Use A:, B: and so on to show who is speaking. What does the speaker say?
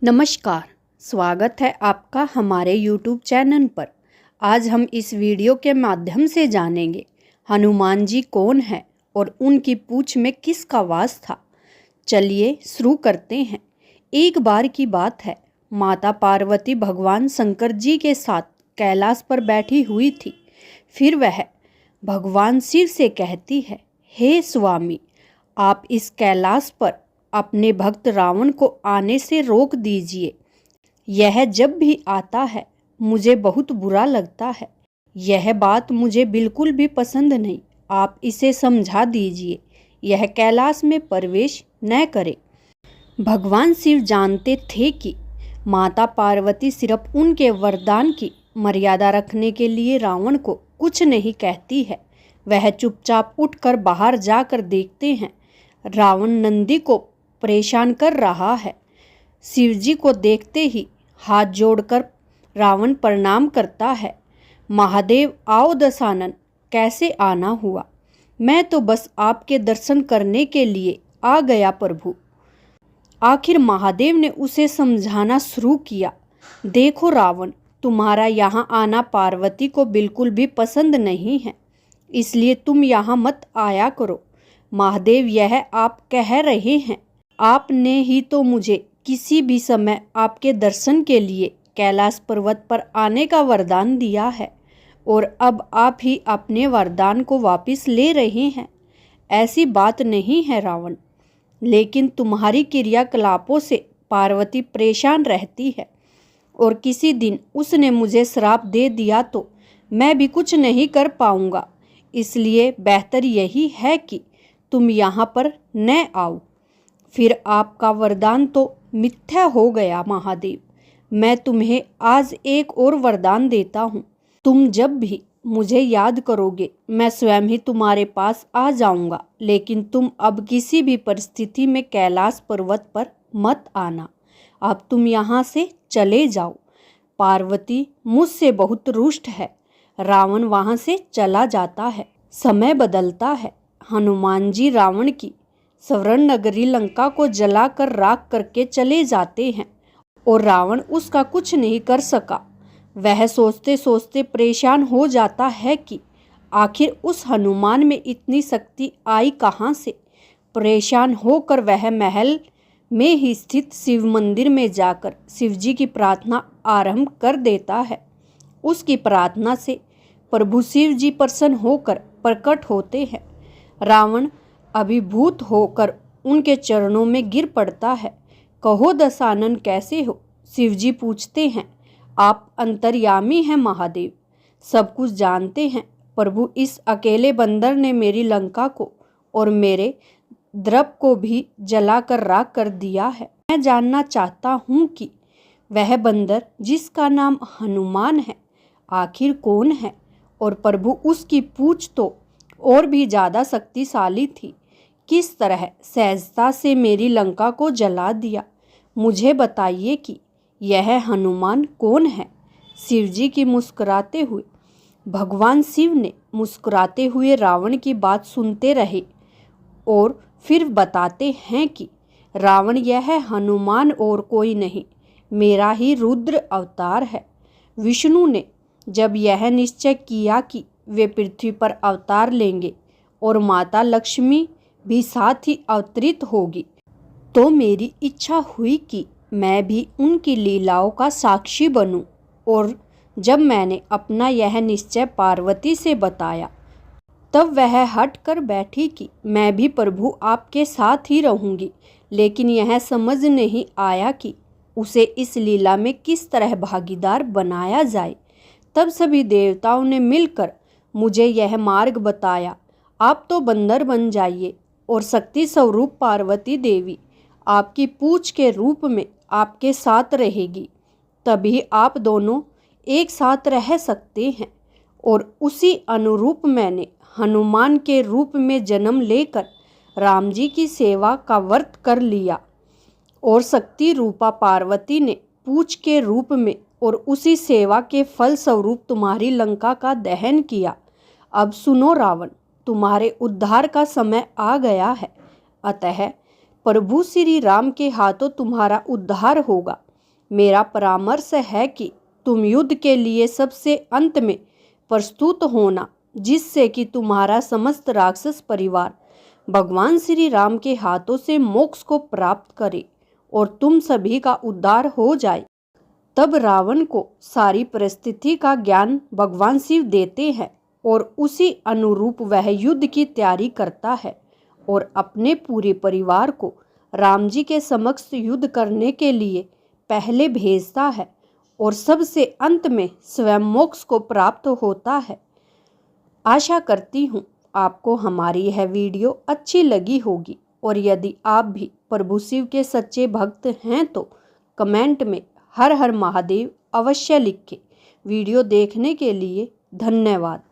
A: नमस्कार, स्वागत है आपका हमारे YouTube चैनल पर। आज हम इस वीडियो के माध्यम से जानेंगे हनुमान जी कौन है और उनकी पूंछ में किसका वास था। चलिए शुरू करते हैं। एक बार की बात है, माता पार्वती भगवान शंकर जी के साथ कैलाश पर बैठी हुई थी। फिर वह भगवान शिव से कहती है, हे स्वामी, आप इस कैलाश पर अपने भक्त रावण को आने से रोक दीजिए। यह जब भी आता है मुझे बहुत बुरा लगता है। यह बात मुझे बिल्कुल भी पसंद नहीं। आप इसे समझा दीजिए, यह कैलाश में प्रवेश न करे। भगवान शिव जानते थे कि माता पार्वती सिर्फ उनके वरदान की मर्यादा रखने के लिए रावण को कुछ नहीं कहती है। वह चुपचाप उठकर बाहर जाकर देखते हैं, रावण नंदी को परेशान कर रहा है। शिवजी को देखते ही हाथ जोड़कर रावण प्रणाम करता है। महादेव आओ दशानन, कैसे आना हुआ? मैं तो बस आपके दर्शन करने के लिए आ गया प्रभु। आखिर महादेव ने उसे समझाना शुरू किया, देखो रावण, तुम्हारा यहाँ आना पार्वती को बिल्कुल भी पसंद नहीं है, इसलिए तुम यहाँ मत आया करो। महादेव, यह आप कह रहे हैं? आपने ही तो मुझे किसी भी समय आपके दर्शन के लिए कैलाश पर्वत पर आने का वरदान दिया है और अब आप ही अपने वरदान को वापस ले रहे हैं। ऐसी बात नहीं है रावण, लेकिन तुम्हारी क्रियाकलापों से पार्वती परेशान रहती है और किसी दिन उसने मुझे श्राप दे दिया तो मैं भी कुछ नहीं कर पाऊंगा। इसलिए बेहतर यही है कि तुम यहाँ पर न आओ। फिर आपका वरदान तो मिथ्या हो गया महादेव। मैं तुम्हें आज एक और वरदान देता हूँ। तुम जब भी मुझे याद करोगे मैं स्वयं ही तुम्हारे पास आ जाऊंगा, लेकिन तुम अब किसी भी परिस्थिति में कैलाश पर्वत पर मत आना। अब तुम यहाँ से चले जाओ। पार्वती मुझसे बहुत रुष्ट है। रावण वहाँ से चला जाता है। समय बदलता है। हनुमान जी रावण की स्वर्ण नगरी लंका को जलाकर राख करके चले जाते हैं और रावण उसका कुछ नहीं कर सका। वह सोचते सोचते परेशान हो जाता है कि आखिर उस हनुमान में इतनी शक्ति आई कहाँ से। परेशान होकर वह महल में ही स्थित शिव मंदिर में जाकर शिवजी की प्रार्थना आरंभ कर देता है। उसकी प्रार्थना से प्रभु शिव जी प्रसन्न होकर प्रकट होते हैं। रावण अभिभूत होकर उनके चरणों में गिर पड़ता है। कहो दशानन, कैसे हो? शिवजी पूछते हैं। आप अंतर्यामी हैं महादेव, सब कुछ जानते हैं। प्रभु, इस अकेले बंदर ने मेरी लंका को और मेरे द्रप को भी जलाकर राख कर दिया है। मैं जानना चाहता हूँ कि वह बंदर जिसका नाम हनुमान है आखिर कौन है? और प्रभु, उसकी पूंछ तो और भी ज़्यादा शक्तिशाली थी। किस तरह सहजता से मेरी लंका को जला दिया? मुझे बताइए कि यह हनुमान कौन है? शिवजी की मुस्कुराते हुए भगवान शिव ने मुस्कुराते हुए रावण की बात सुनते रहे और फिर बताते हैं कि रावण, यह हनुमान और कोई नहीं, मेरा ही रुद्र अवतार है। विष्णु ने जब यह निश्चय किया कि वे पृथ्वी पर अवतार लेंगे और माता लक्ष्मी भी साथ ही अवतरित होगी, तो मेरी इच्छा हुई कि मैं भी उनकी लीलाओं का साक्षी बनूं। और जब मैंने अपना यह निश्चय पार्वती से बताया, तब वह हट कर बैठी कि मैं भी प्रभु आपके साथ ही रहूंगी। लेकिन यह समझ नहीं आया कि उसे इस लीला में किस तरह भागीदार बनाया जाए। तब सभी देवताओं ने मिलकर मुझे यह मार्ग बताया, आप तो बंदर बन जाइए और शक्ति स्वरूप पार्वती देवी आपकी पूंछ के रूप में आपके साथ रहेगी। तभी आप दोनों एक साथ रह सकते हैं। और उसी अनुरूप मैंने हनुमान के रूप में जन्म लेकर राम जी की सेवा का व्रत कर लिया और शक्ति रूपा पार्वती ने पूंछ के रूप में और उसी सेवा के फल स्वरूप तुम्हारी लंका का दहन किया। अब सुनो रावण, तुम्हारे उद्धार का समय आ गया है। अतः प्रभु श्री राम के हाथों तुम्हारा उद्धार होगा। मेरा परामर्श है कि तुम युद्ध के लिए सबसे अंत में प्रस्तुत होना, जिससे कि तुम्हारा समस्त राक्षस परिवार भगवान श्री राम के हाथों से मोक्ष को प्राप्त करे और तुम सभी का उद्धार हो जाए। तब रावण को सारी परिस्थिति का ज्ञान भगवान शिव देते हैं और उसी अनुरूप वह युद्ध की तैयारी करता है और अपने पूरे परिवार को राम जी के समक्ष युद्ध करने के लिए पहले भेजता है और सबसे अंत में स्वयं मोक्ष को प्राप्त होता है। आशा करती हूँ आपको हमारी यह वीडियो अच्छी लगी होगी और यदि आप भी प्रभु शिव के सच्चे भक्त हैं तो कमेंट में हर हर महादेव अवश्य लिखें। वीडियो देखने के लिए धन्यवाद।